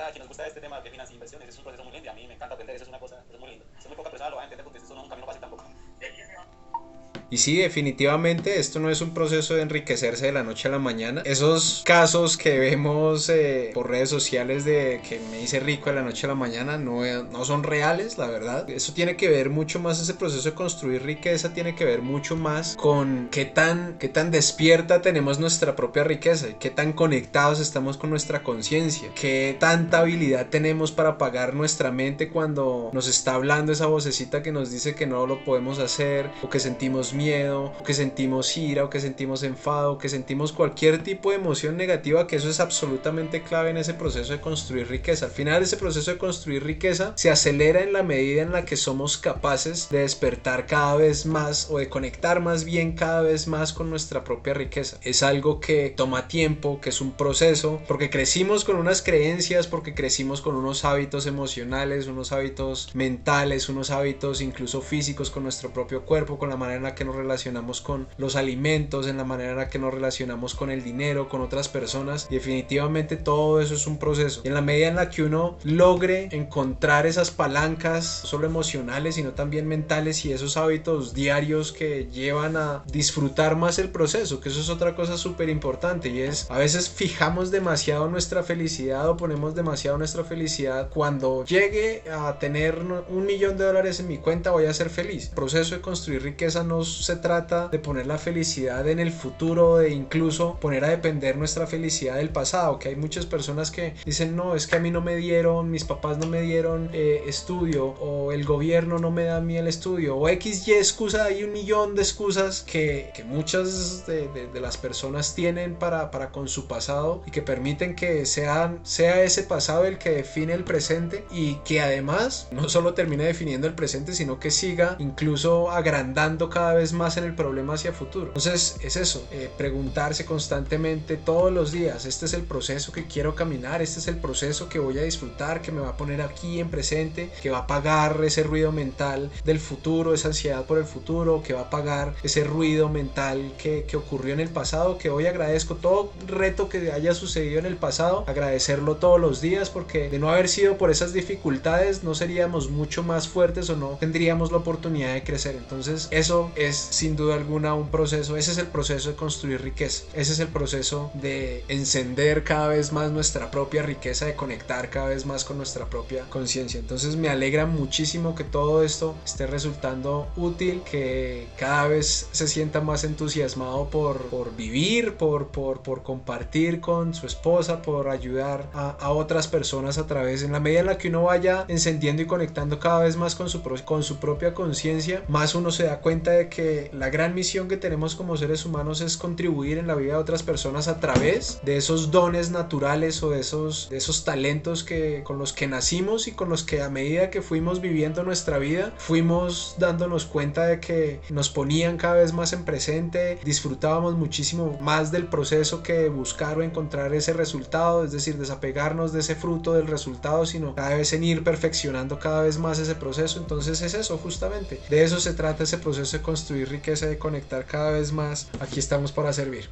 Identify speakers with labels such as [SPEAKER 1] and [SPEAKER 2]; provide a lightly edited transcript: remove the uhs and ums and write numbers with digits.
[SPEAKER 1] a quien nos gusta este tema de finanzas e inversiones, es un proceso muy lindo y a mí me encanta aprender, eso es una cosa, eso es muy lindo. Eso muy poca persona lo va a entender porque eso no es un camino fácil tampoco.
[SPEAKER 2] Y sí, definitivamente esto no es un proceso de enriquecerse de la noche a la mañana. Esos casos que vemos por redes sociales de que me hice rico de la noche a la mañana no son reales, la verdad. Eso tiene que ver mucho más, ese proceso de construir riqueza tiene que ver mucho más con qué tan despierta tenemos nuestra propia riqueza y qué tan conectados estamos con nuestra conciencia, qué tanta habilidad tenemos para apagar nuestra mente cuando nos está hablando esa vocecita que nos dice que no lo podemos hacer, o que sentimos miedo, o que sentimos ira, o que sentimos enfado, o que sentimos cualquier tipo de emoción negativa, que eso es absolutamente clave en ese proceso de construir riqueza. Al final, ese proceso de construir riqueza se acelera en la medida en la que somos capaces de despertar cada vez más, o de conectar más bien cada vez más con nuestra propia riqueza. Es algo que toma tiempo, que es un proceso, porque crecimos con unas creencias, porque crecimos con unos hábitos emocionales, unos hábitos mentales, unos hábitos incluso físicos con nuestro propio cuerpo, con la manera en la que nos relacionamos con los alimentos, en la manera en la que nos relacionamos con el dinero, con otras personas. Y definitivamente todo eso es un proceso. Y en la medida en la que uno logre encontrar esas palancas, no solo emocionales, sino también mentales, y esos hábitos diarios que llevan a disfrutar más el proceso, que eso es otra cosa súper importante, y es a veces fijamos demasiado nuestra felicidad, o ponemos demasiado nuestra felicidad: cuando llegue a tener $1.000.000 en mi cuenta voy a ser feliz. El proceso de construir riqueza no se trata de poner la felicidad en el futuro, de incluso poner a depender nuestra felicidad del pasado, que hay muchas personas que dicen: no, es que a mí no me dieron, mis papás no me dieron estudio, o el gobierno no me da a mí el estudio, o XY excusa. Hay 1.000.000 de excusas que muchas de las personas tienen para con su pasado, y que permiten que sea ese pasado el que define el presente, y que además no solo termine definiendo el presente, sino que siga incluso agrandando cada vez más en el problema hacia futuro. Entonces es eso, preguntarse constantemente todos los días: este es el proceso que quiero caminar, este es el proceso que voy a disfrutar, que me va a poner aquí en presente, que va a apagar ese ruido mental del futuro, esa ansiedad por el futuro, que va a apagar ese ruido mental que ocurrió en el pasado, que hoy agradezco todo reto que haya sucedido en el pasado, agradecerlo todos los días, porque de no haber sido por esas dificultades no seríamos mucho más fuertes, o no tendríamos la oportunidad de crecer. Entonces eso es sin duda alguna un proceso. Ese es el proceso de construir riqueza, ese es el proceso de encender cada vez más nuestra propia riqueza, de conectar cada vez más con nuestra propia conciencia. Entonces me alegra muchísimo que todo esto esté resultando útil, que cada vez se sienta más entusiasmado por vivir, por compartir con su esposa, por ayudar a otras personas a través, en la medida en la que uno vaya encendiendo y conectando cada vez más con su propia conciencia, más uno se da cuenta de que la gran misión que tenemos como seres humanos es contribuir en la vida de otras personas a través de esos dones naturales, o de esos talentos con los que nacimos, y con los que a medida que fuimos viviendo nuestra vida fuimos dándonos cuenta de que nos ponían cada vez más en presente, disfrutábamos muchísimo más del proceso que buscar o encontrar ese resultado, es decir, desapegarnos de ese fruto del resultado, sino cada vez en ir perfeccionando cada vez más ese proceso. Entonces es eso, justamente de eso se trata ese proceso de construir riqueza, de conectar cada vez más. Aquí estamos para servir.